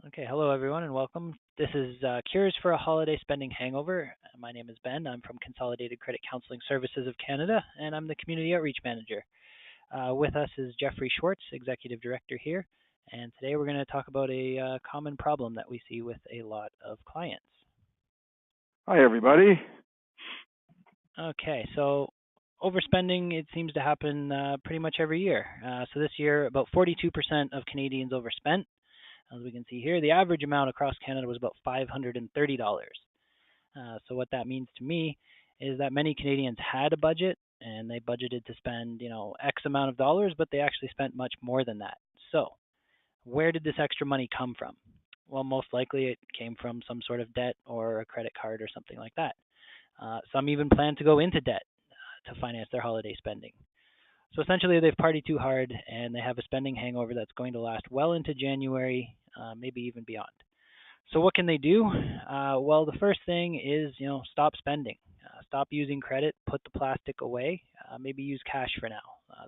Okay, hello everyone and welcome. This is Cures for a Holiday Spending Hangover. My name is Ben. I'm from Consolidated Credit Counseling Services of Canada, and I'm the Community Outreach Manager. With us is Jeffrey Schwartz, Executive Director here, and today we're going to talk about a common problem that we see with a lot of clients. Hi, everybody. Okay, so overspending, it seems to happen pretty much every year. So this year, about 42% of Canadians overspent. As we can see here, the average amount across Canada was about $530. So what that means to me is that many Canadians had a budget and they budgeted to spend, X amount of dollars, but they actually spent much more than that. So where did this extra money come from? Well, most likely it came from some sort of debt or a credit card or something like that. Some even plan to go into debt to finance their holiday spending. So essentially, they've partied too hard and they have a spending hangover that's going to last well into January, maybe even beyond. So what can they do? Well, the first thing is, stop spending. Stop using credit. Put the plastic away. Maybe use cash for now.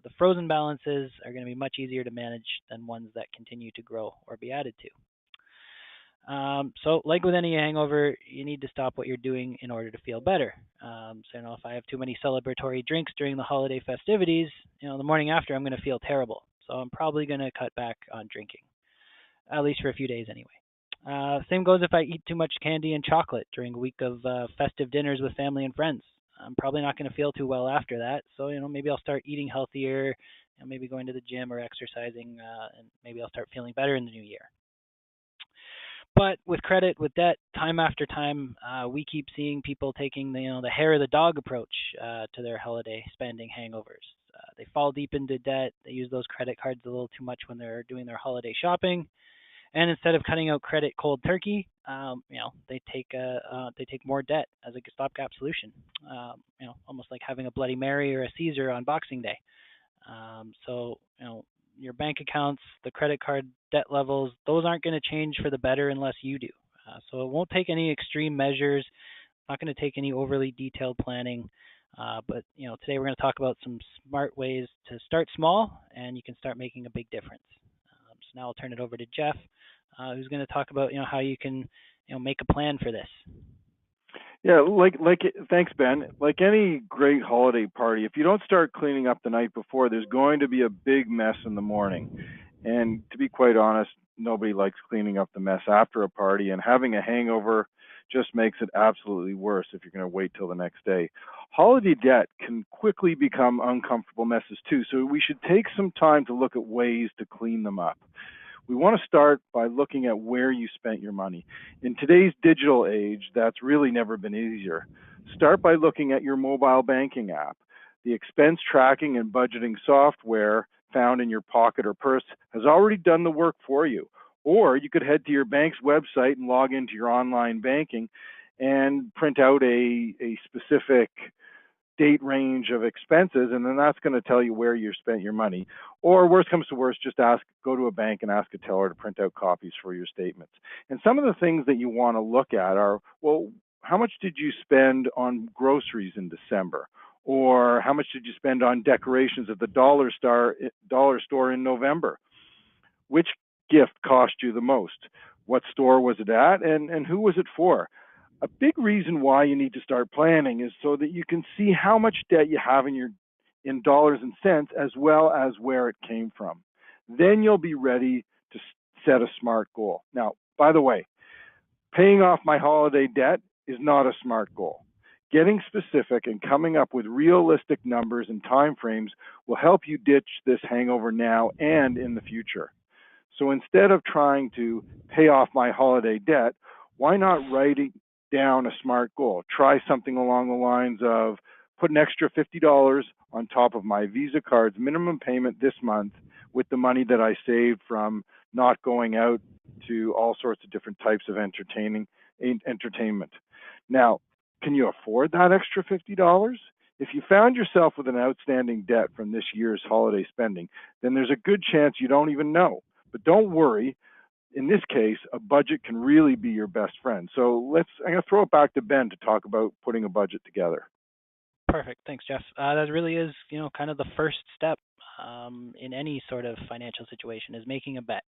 The frozen balances are going to be much easier to manage than ones that continue to grow or be added to. So like with any hangover, you need to stop what you're doing in order to feel better. So, if I have too many celebratory drinks during the holiday festivities, the morning after I'm going to feel terrible. So I'm probably going to cut back on drinking, at least for a few days anyway. Same goes if I eat too much candy and chocolate during a week of festive dinners with family and friends. I'm probably not going to feel too well after that. So, maybe I'll start eating healthier, maybe going to the gym or exercising, and maybe I'll start feeling better in the new year. But with credit, with debt, time after time, we keep seeing people taking the hair of the dog approach to their holiday spending hangovers. They fall deep into debt. They use those credit cards a little too much when they're doing their holiday shopping, and instead of cutting out credit cold turkey, they take more debt as a stopgap solution. Almost like having a Bloody Mary or a Caesar on Boxing Day. So your bank accounts, the credit card debt levels, those aren't going to change for the better unless you do. So it won't take any extreme measures, not going to take any overly detailed planning. But today we're going to talk about some smart ways to start small, and you can start making a big difference. So now I'll turn it over to Jeff, who's going to talk about how you can make a plan for this. Yeah, thanks, Ben. Like any great holiday party, if you don't start cleaning up the night before, there's going to be a big mess in the morning. And to be quite honest, nobody likes cleaning up the mess after a party, and having a hangover just makes it absolutely worse if you're going to wait till the next day. Holiday debt can quickly become uncomfortable messes too, so we should take some time to look at ways to clean them up. We want to start by looking at where you spent your money. In today's digital age, that's really never been easier. Start by looking at your mobile banking app. The expense tracking and budgeting software found in your pocket or purse has already done the work for you. Or you could head to your bank's website and log into your online banking and print out a specific date range of expenses, and then that's going to tell you where you spent your money. Or worst comes to worst, just go to a bank and ask a teller to print out copies for your statements. And some of the things that you want to look at are, well, how much did you spend on groceries in December? Or how much did you spend on decorations at the dollar store in November? Which gift cost you the most? What store was it at, and who was it for? A big reason why you need to start planning is so that you can see how much debt you have in dollars and cents, as well as where it came from. Then you'll be ready to set a smart goal. Now, by the way, paying off my holiday debt is not a smart goal. Getting specific and coming up with realistic numbers and timeframes will help you ditch this hangover now and in the future. So instead of trying to pay off my holiday debt, why not write down a smart goal? Try something along the lines of put an extra $50 on top of my Visa card's minimum payment this month with the money that I saved from not going out to all sorts of different types of entertainment. Now, can you afford that extra $50? If you found yourself with an outstanding debt from this year's holiday spending, then there's a good chance you don't even know. But don't worry. In this case, a budget can really be your best friend. So I'm going to throw it back to Ben to talk about putting a budget together. Perfect. Thanks, Jeff. That really is, kind of the first step in any sort of financial situation is making a bet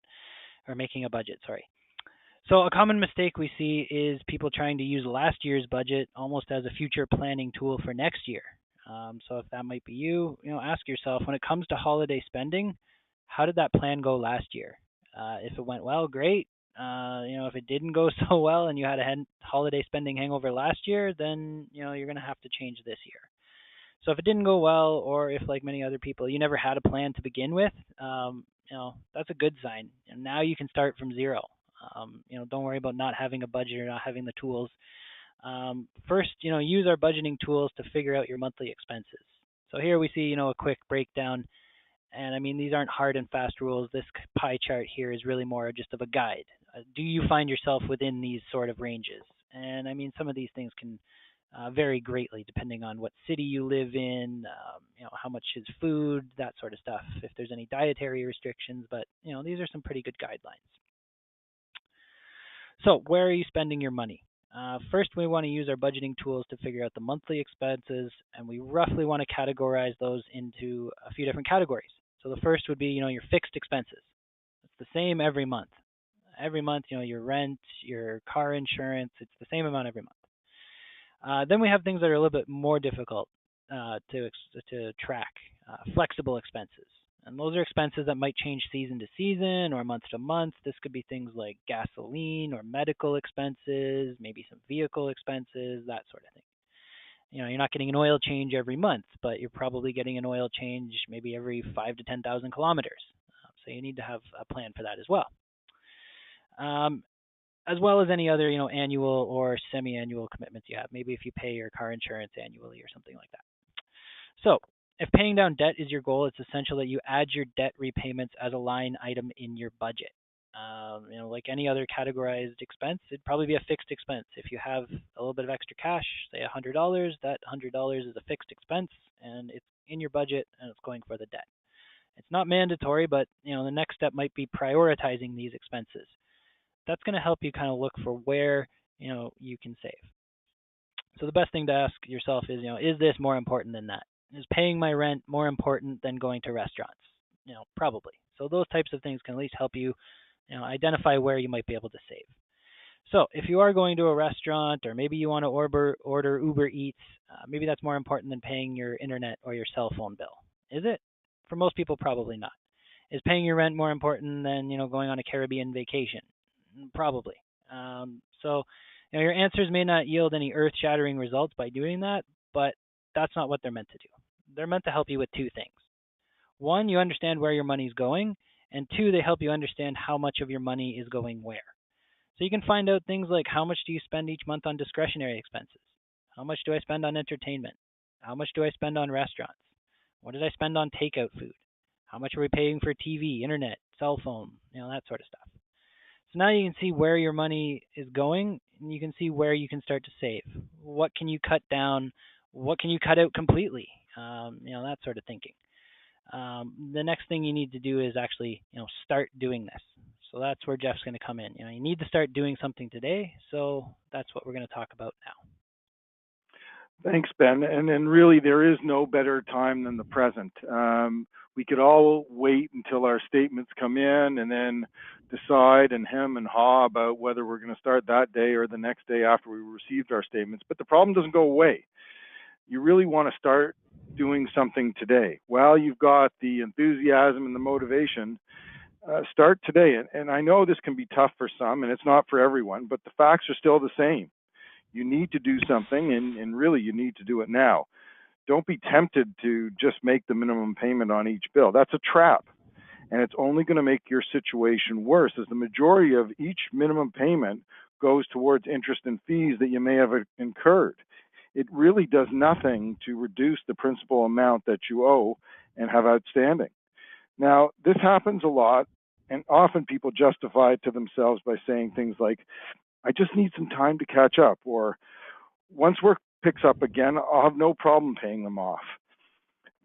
or making a budget. Sorry. So a common mistake we see is people trying to use last year's budget almost as a future planning tool for next year. So if that might be you, ask yourself when it comes to holiday spending, how did that plan go last year? If it went well, great. If it didn't go so well and you had a holiday spending hangover last year, then you're going to have to change this year. So if it didn't go well, or if like many other people, you never had a plan to begin with, that's a good sign. And now you can start from zero. Don't worry about not having a budget or not having the tools. First, use our budgeting tools to figure out your monthly expenses. So here we see, a quick breakdown. And I mean, these aren't hard and fast rules. This pie chart here is really more just of a guide. Do you find yourself within these sort of ranges? And I mean, some of these things can vary greatly depending on what city you live in, how much is food, that sort of stuff, if there's any dietary restrictions. But, these are some pretty good guidelines. So, where are you spending your money? First, we want to use our budgeting tools to figure out the monthly expenses, and we roughly want to categorize those into a few different categories. So, the first would be, your fixed expenses. It's the same every month. Every month, your rent, your car insurance, it's the same amount every month. Then we have things that are a little bit more difficult to track, flexible expenses. And those are expenses that might change season to season or month to month. This could be things like gasoline or medical expenses, maybe some vehicle expenses, that sort of thing. You're not getting an oil change every month, but you're probably getting an oil change maybe every 5 to 10,000 kilometers. So you need to have a plan for that as well. As well as any other, annual or semi-annual commitments you have. Maybe if you pay your car insurance annually or something like that. So, if paying down debt is your goal, it's essential that you add your debt repayments as a line item in your budget. Like any other categorized expense, it'd probably be a fixed expense. If you have a little bit of extra cash, say $100, that $100 is a fixed expense, and it's in your budget, and it's going for the debt. It's not mandatory, but the next step might be prioritizing these expenses. That's going to help you kind of look for where you can save. So the best thing to ask yourself is this more important than that? Is paying my rent more important than going to restaurants? Probably. So those types of things can at least help you, identify where you might be able to save. So if you are going to a restaurant, or maybe you want to order Uber Eats, maybe that's more important than paying your internet or your cell phone bill. Is it? For most people, probably not. Is paying your rent more important than going on a Caribbean vacation? Probably. So your answers may not yield any earth-shattering results by doing that, but that's not what they're meant to do. They're meant to help you with two things. One, you understand where your money's going, and two, they help you understand how much of your money is going where. So you can find out things like how much do you spend each month on discretionary expenses? How much do I spend on entertainment? How much do I spend on restaurants? What did I spend on takeout food? How much are we paying for TV, internet, cell phone, that sort of stuff. So now you can see where your money is going, and you can see where you can start to save. What can you cut down? What can you cut out completely? That sort of thinking. The next thing you need to do is actually, start doing this. So that's where Jeff's going to come in. You need to start doing something today. So that's what we're going to talk about now. Thanks, Ben. And really, there is no better time than the present. We could all wait until our statements come in and then decide and hem and haw about whether we're going to start that day or the next day after we received our statements. But the problem doesn't go away. You really want to start doing something today. While you've got the enthusiasm and the motivation, start today. And I know this can be tough for some, and it's not for everyone, but the facts are still the same. You need to do something, and really you need to do it now. Don't be tempted to just make the minimum payment on each bill. That's a trap, and it's only going to make your situation worse, as the majority of each minimum payment goes towards interest and fees that you may have incurred. It really does nothing to reduce the principal amount that you owe and have outstanding. Now, this happens a lot, and often people justify it to themselves by saying things like, I just need some time to catch up, or once work picks up again, I'll have no problem paying them off.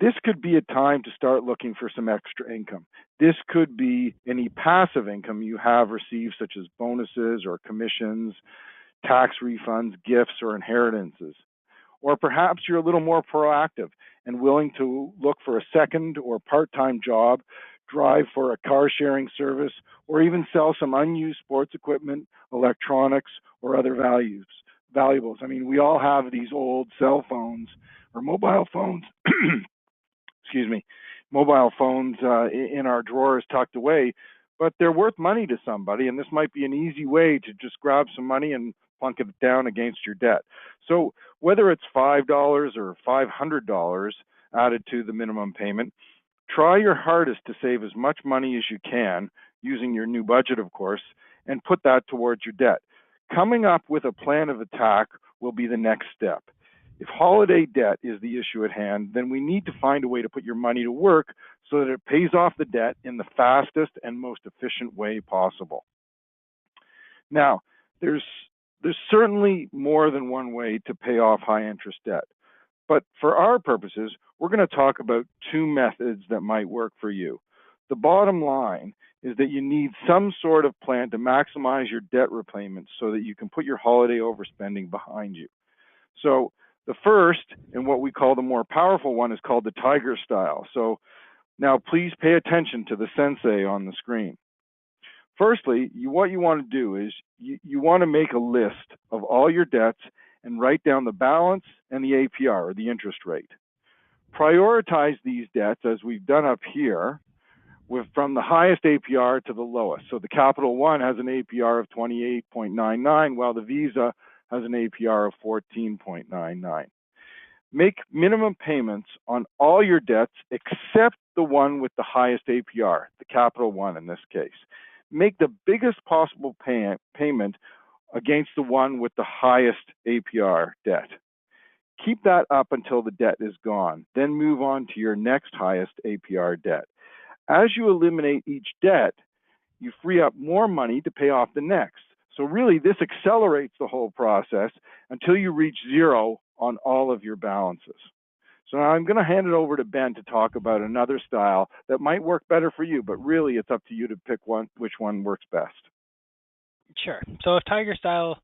This could be a time to start looking for some extra income. This could be any passive income you have received, such as bonuses or commissions, tax refunds, gifts, or inheritances. Or perhaps you're a little more proactive and willing to look for a second or part-time job drive for a car sharing service, or even sell some unused sports equipment, electronics, or other valuables. I mean, we all have these old cell phones or mobile phones, excuse me, mobile phones in our drawers tucked away, but they're worth money to somebody, and this might be an easy way to just grab some money and plunk it down against your debt. So whether it's $5 or $500 added to the minimum payment, try your hardest to save as much money as you can, using your new budget, of course, and put that towards your debt. Coming up with a plan of attack will be the next step. If holiday debt is the issue at hand, then we need to find a way to put your money to work so that it pays off the debt in the fastest and most efficient way possible. Now, there's certainly more than one way to pay off high interest debt. But for our purposes, we're going to talk about two methods that might work for you. The bottom line is that you need some sort of plan to maximize your debt repayments so that you can put your holiday overspending behind you. So the first, and what we call the more powerful one, is called the tiger style. So now please pay attention to the sensei on the screen. Firstly, what you want to do is you want to make a list of all your debts and write down the balance and the APR, or the interest rate. Prioritize these debts, as we've done up here, from the highest APR to the lowest. So the Capital One has an APR of 28.99, while the Visa has an APR of 14.99. Make minimum payments on all your debts except the one with the highest APR, the Capital One in this case. Make the biggest possible payment against the one with the highest APR debt. Keep that up until the debt is gone. Then move on to your next highest APR debt. As you eliminate each debt, you free up more money to pay off the next. So really, this accelerates the whole process until you reach zero on all of your balances. So now I'm going to hand it over to Ben to talk about another style that might work better for you, but really it's up to you to pick which one works best. Sure. So if Tiger Style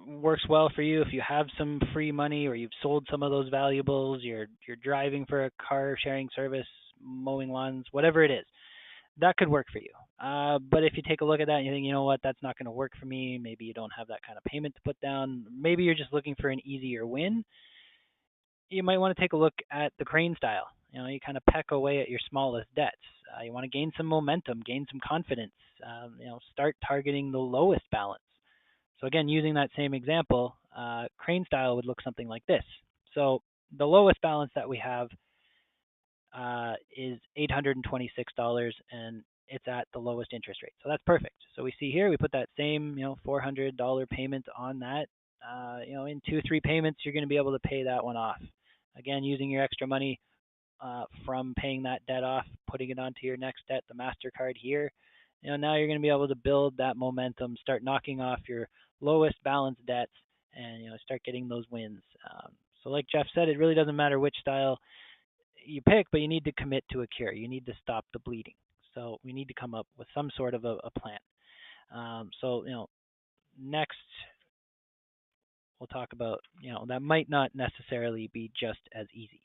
works well for you, if you have some free money or you've sold some of those valuables, you're driving for a car sharing service, mowing lawns, whatever it is, that could work for you. But if you take a look at that and you think, you know what, that's not going to work for me, maybe you don't have that kind of payment to put down, maybe you're just looking for an easier win, you might want to take a look at the crane style. You kind of peck away at your smallest debts. You want to gain some momentum, gain some confidence. Start targeting the lowest balance. So again, using that same example, crane style would look something like this. So the lowest balance that we have is $826, and it's at the lowest interest rate. So that's perfect. So we see here, we put that same $400 payment on that. In 2-3 payments, you're going to be able to pay that one off. Again, using your extra money from paying that debt off, putting it onto your next debt, the MasterCard here. Now you're going to be able to build that momentum, start knocking off your lowest balance debts, and start getting those wins. So like Jeff said, it really doesn't matter which style you pick, but you need to commit to a cure. You need to stop the bleeding. So we need to come up with some sort of a plan. Next we'll talk about, that might not necessarily be just as easy.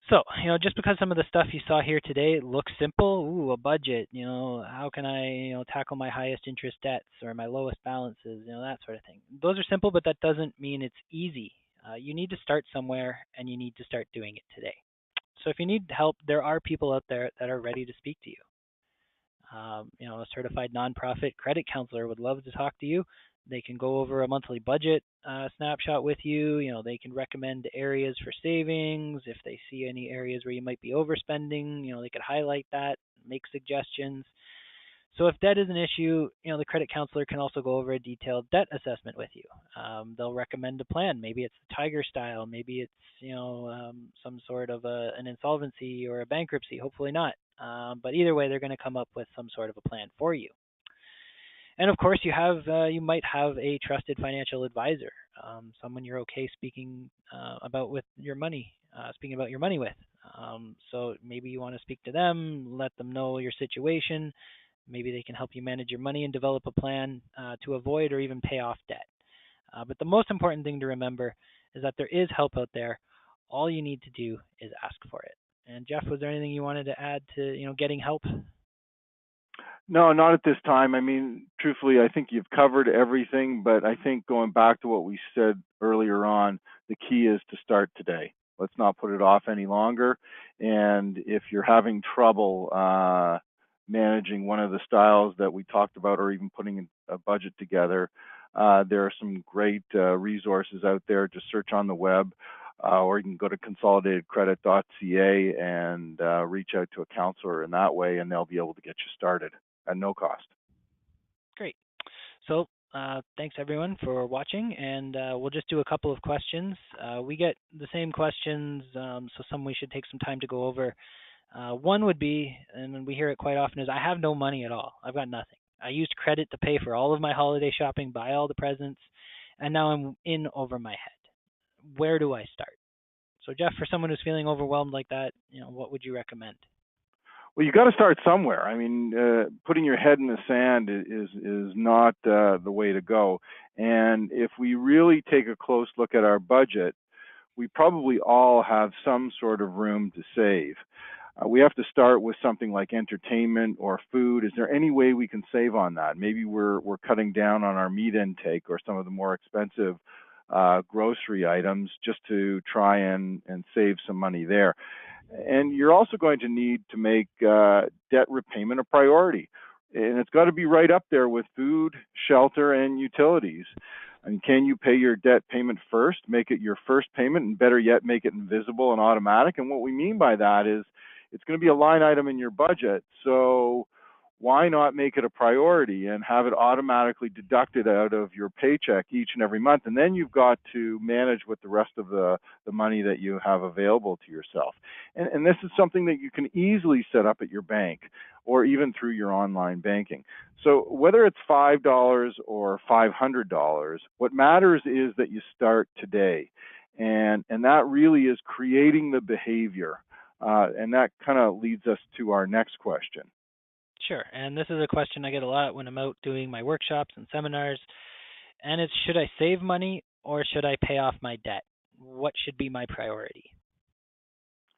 So, just because some of the stuff you saw here today looks simple, a budget, how can I, tackle my highest interest debts or my lowest balances, that sort of thing. Those are simple, but that doesn't mean it's easy. You need to start somewhere, and you need to start doing it today. So if you need help, there are people out there that are ready to speak to you. A certified nonprofit credit counselor would love to talk to you. They can go over a monthly budget snapshot with you. They can recommend areas for savings. If they see any areas where you might be overspending, they could highlight that, make suggestions. So if debt is an issue, the credit counselor can also go over a detailed debt assessment with you. They'll recommend a plan. Maybe it's the Tiger style. Maybe it's some sort of an insolvency or a bankruptcy. Hopefully not. But either way, they're going to come up with some sort of a plan for you. And of course, you might have a trusted financial advisor, someone you're okay speaking about your money with. So maybe you want to speak to them, let them know your situation. Maybe they can help you manage your money and develop a plan to avoid or even pay off debt. But the most important thing to remember is that there is help out there. All you need to do is ask for it. And Jeff, was there anything you wanted to add to getting help? No, not at this time. I mean, truthfully, I think you've covered everything, but I think going back to what we said earlier on, the key is to start today. Let's not put it off any longer. And if you're having trouble managing one of the styles that we talked about, or even putting a budget together, there are some great resources out there. Just search on the web, or you can go to consolidatedcredit.ca and reach out to a counselor in that way, and they'll be able to get you started at no cost. Great. So thanks everyone for watching, and we'll just do a couple of questions. We get the same questions, so some we should take some time to go over. One would be, and we hear it quite often, is I have no money at all. I've got nothing. I used credit to pay for all of my holiday shopping, buy all the presents, and now I'm in over my head. Where do I start? So Jeff, for someone who's feeling overwhelmed like that, what would you recommend? Well, you got to start somewhere. I mean, putting your head in the sand is not the way to go. And if we really take a close look at our budget, we probably all have some sort of room to save. We have to start with something like entertainment or food. Is there any way we can save on that? Maybe we're cutting down on our meat intake or some of the more expensive grocery items just to try and save some money there. And you're also going to need to make debt repayment a priority. And it's got to be right up there with food, shelter, and utilities. And can you pay your debt payment first, make it your first payment, and better yet, make it invisible and automatic? And what we mean by that is it's going to be a line item in your budget. So why not make it a priority and have it automatically deducted out of your paycheck each and every month? And then you've got to manage with the rest of the money that you have available to yourself. And this is something that you can easily set up at your bank or even through your online banking. So whether it's $5 or $500, what matters is that you start today. And that really is creating the behavior. And that kind of leads us to our next question. Sure. And this is a question I get a lot when I'm out doing my workshops and seminars. And it's, should I save money or should I pay off my debt? What should be my priority?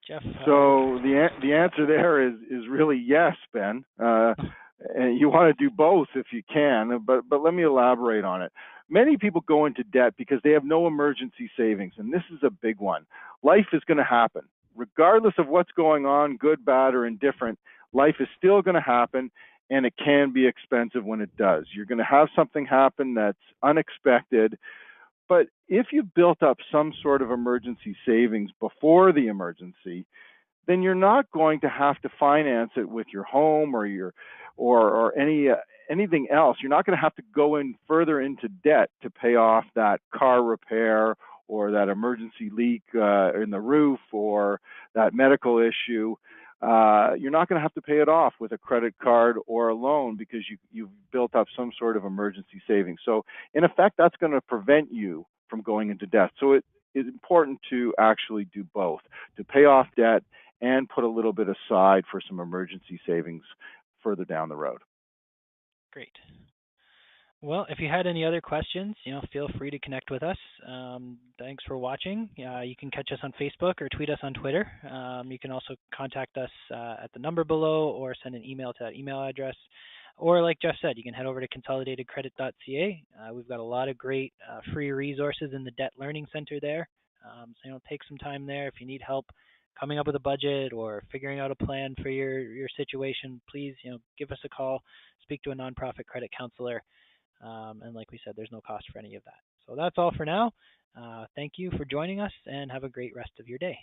Jeff? So the answer there is really yes, Ben. And you want to do both if you can, but let me elaborate on it. Many people go into debt because they have no emergency savings, and this is a big one. Life is going to happen. Regardless of what's going on, good, bad, or indifferent, life is still going to happen, and it can be expensive when it does. You're going to have something happen that's unexpected, but if you've built up some sort of emergency savings before the emergency, then you're not going to have to finance it with your home or anything else. You're not going to have to go in further into debt to pay off that car repair or that emergency leak in the roof or that medical issue. You're not going to have to pay it off with a credit card or a loan because you've built up some sort of emergency savings. So in effect, that's going to prevent you from going into debt. So it is important to actually do both, to pay off debt and put a little bit aside for some emergency savings further down the road. Great. Well, if you had any other questions, feel free to connect with us. Thanks for watching. You can catch us on Facebook or tweet us on Twitter. You can also contact us at the number below or send an email to that email address. Or like Jeff said, you can head over to consolidatedcredit.ca. We've got a lot of great free resources in the Debt Learning Center there. So take some time there. If you need help coming up with a budget or figuring out a plan for your situation, please give us a call, speak to a nonprofit credit counselor. And like we said, there's no cost for any of that. So that's all for now. Thank you for joining us and have a great rest of your day.